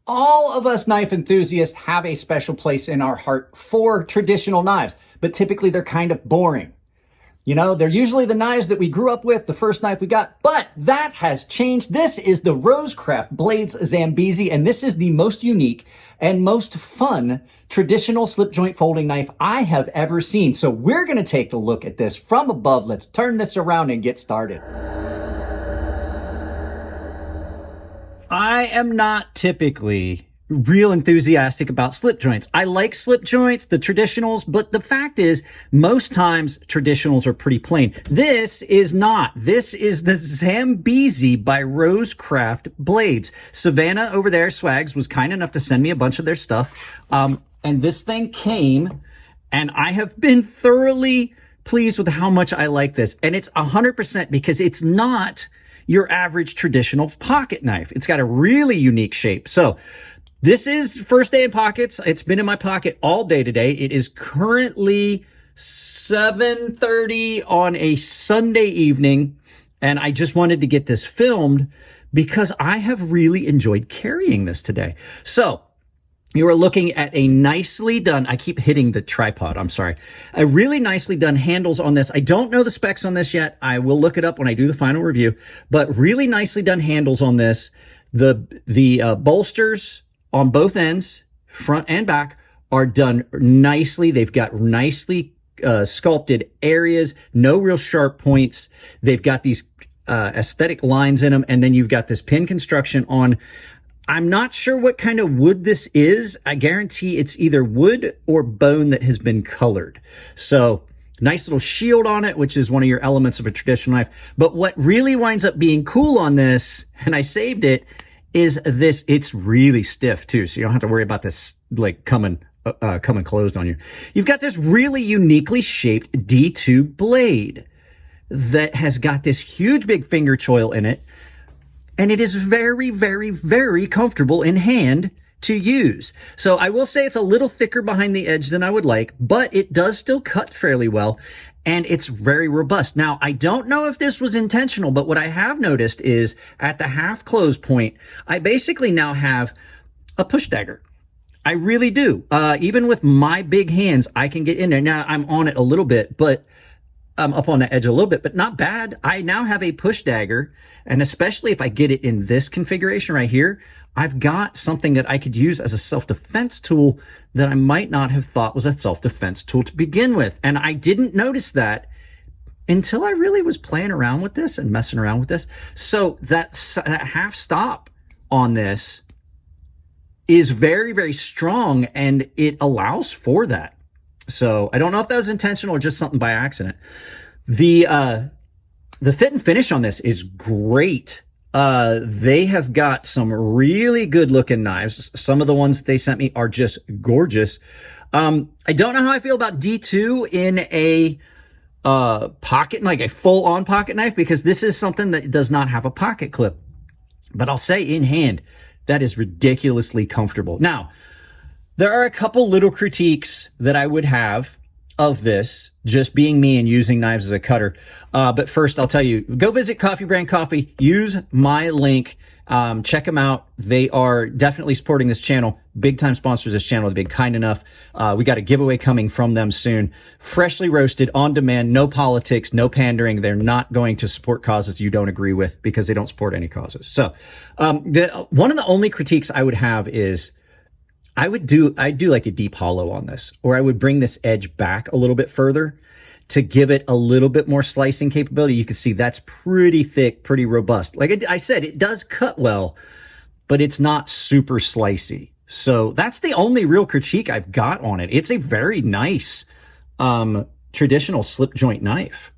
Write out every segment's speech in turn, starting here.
All of us knife enthusiasts have a special place in our heart for traditional knives, but typically they're kind of boring. You know, they're usually the knives that we grew up with, the first knife we got, but that has changed. This is the Rosecraft Blades Zambezi, and this is the most unique and most fun traditional slip joint folding knife I have ever seen. So we're going to take a look at this from above. Let's turn this around and get started. I am not typically real enthusiastic about slip joints. I like slip joints, the traditionals, but the fact is most times traditionals are pretty plain. This is not. This is the Zambezi by Rosecraft Blades. Savannah over there, Swags, was kind enough to send me a bunch of their stuff. And this thing came, and I have been thoroughly pleased with how much I like this. And it's 100% because it's not your average traditional pocket knife. It's got a really unique shape. So this is first day in pockets. It's been in my pocket all day today. It is currently 7:30 on a Sunday evening, and I just wanted to get this filmed because I have really enjoyed carrying this today. So you are looking at a nicely done, I keep hitting the tripod, I'm sorry, a really nicely done handles on this. I don't know the specs on this yet. I will look it up when I do the final review, but really nicely done handles on this. The bolsters on both ends, front and back, are done nicely. They've got nicely sculpted areas, no real sharp points. They've got these aesthetic lines in them, and then you've got this pin construction on. I'm not sure what kind of wood this is. I guarantee it's either wood or bone that has been colored. So nice little shield on it, which is one of your elements of a traditional knife. But what really winds up being cool on this, and I saved it, is this. It's really stiff too, so you don't have to worry about this like coming closed on you. You've got this really uniquely shaped D2 blade that has got this huge big finger choil in it, and it is very, very, very comfortable in hand to use. So I will say it's a little thicker behind the edge than I would like, but it does still cut fairly well, and it's very robust. Now, I don't know if this was intentional, but what I have noticed is at the half close point, I basically now have a push dagger. I really do. Even with my big hands, I can get in there. Now, I'm on it a little bit, but I'm up on the edge a little bit, but not bad. I now have a push dagger, and especially if I get it in this configuration right here, I've got something that I could use as a self-defense tool that I might not have thought was a self-defense tool to begin with. And I didn't notice that until I really was playing around with this and messing around with this. So that half stop on this is very, very strong, and it allows for that. So I don't know if that was intentional or just something by accident. The fit and finish on this is great. They have got some really good looking knives. Some of the ones they sent me are just gorgeous. I don't know how I feel about D2 in a pocket, like a full on pocket knife, because this is something that does not have a pocket clip. But I'll say in hand, that is ridiculously comfortable. Now, there are a couple little critiques that I would have of this, just being me and using knives as a cutter. But first, I'll tell you, go visit Coffee Brand Coffee. Use my link. Check them out. They are definitely supporting this channel. Big time sponsors of this channel. They've been kind enough. We got a giveaway coming from them soon. Freshly roasted, on demand, no politics, no pandering. They're not going to support causes you don't agree with because they don't support any causes. So one of the only critiques I would have is I'd do like a deep hollow on this, or I would bring this edge back a little bit further to give it a little bit more slicing capability. You can see that's pretty thick, pretty robust. Like I said, it does cut well, but it's not super slicey. So that's the only real critique I've got on it. It's a very nice traditional slip joint knife.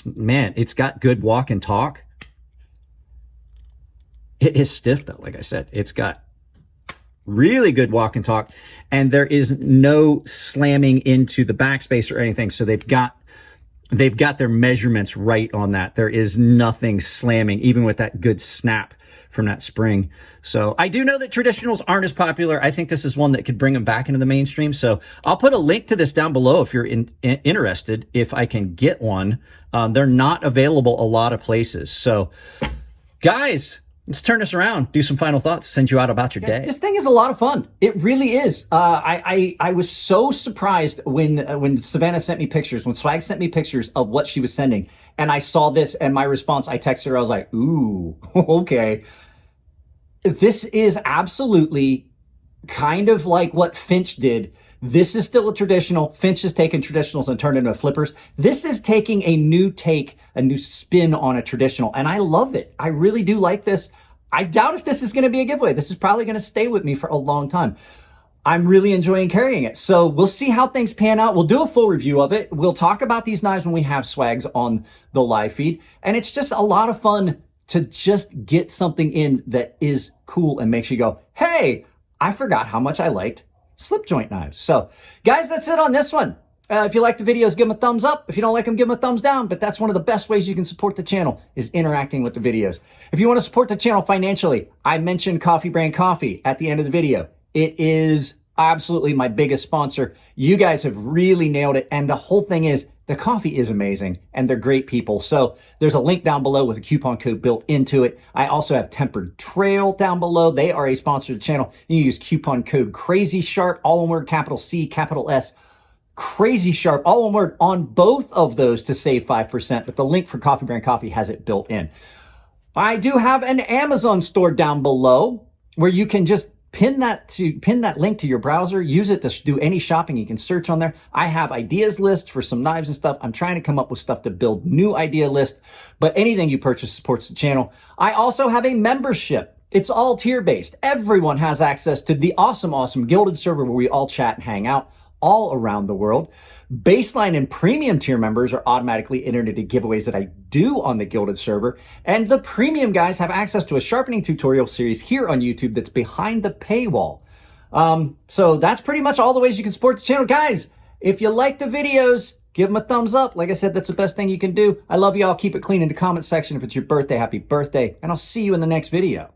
Man, it's got good walk and talk. It is stiff though, like I said. It's got really good walk and talk, and there is no slamming into the backspace or anything. So they've got their measurements right on that. There is nothing slamming, even with that good snap from that spring. So I do know that traditionals aren't as popular. I think this is one that could bring them back into the mainstream. So I'll put a link to this down below if you're interested, if I can get one. They're not available a lot of places. So guys, let's turn this around, do some final thoughts, send you out about your day. This thing is a lot of fun. It really is. I was so surprised when Savannah sent me pictures, when Swag sent me pictures of what she was sending, and I saw this, and my response, I texted her, I was like, ooh, okay. This is absolutely kind of like what Finch did. This is still a traditional. Finch has taken traditionals and turned into flippers. This is taking a new take, a new spin on a traditional, and I love it. I really do like this. I doubt if this is going to be a giveaway. This is probably going to stay with me for a long time. I'm really enjoying carrying it. So we'll see how things pan out. We'll do a full review of it. We'll talk about these knives when we have Swags on the live feed. And it's just a lot of fun to just get something in that is cool and makes you go, hey, I forgot how much I liked slip joint knives. So guys, that's it on this one. If you like the videos, give them a thumbs up. If you don't like them, give them a thumbs down. But that's one of the best ways you can support the channel is interacting with the videos. If you want to support the channel financially, I mentioned Coffee Brand Coffee at the end of the video. It is absolutely my biggest sponsor. You guys have really nailed it. And the whole thing is the coffee is amazing and they're great people. So there's a link down below with a coupon code built into it. I also have Tempered Trail down below. They are a sponsor of the channel. You use coupon code Crazy Sharp, all one word, capital C, capital S, Crazy Sharp, all one word on both of those to save 5%. But the link for Coffee Brand Coffee has it built in. I do have an Amazon store down below where you can just pin that link to your browser, use it to do any shopping. You can search on there. I have ideas list for some knives and stuff. I'm trying to come up with stuff to build new idea list, but anything you purchase supports the channel. I also have a membership. It's all tier based. Everyone has access to the awesome Gilded server where we all chat and hang out all around the world. Baseline and premium tier members are automatically entered into giveaways that I do on the Gilded server. And the premium guys have access to a sharpening tutorial series here on YouTube that's behind the paywall. So that's pretty much all the ways you can support the channel. Guys, if you like the videos, give them a thumbs up. Like I said, that's the best thing you can do. I love you all. Keep it clean in the comment section. If it's your birthday, happy birthday. And I'll see you in the next video.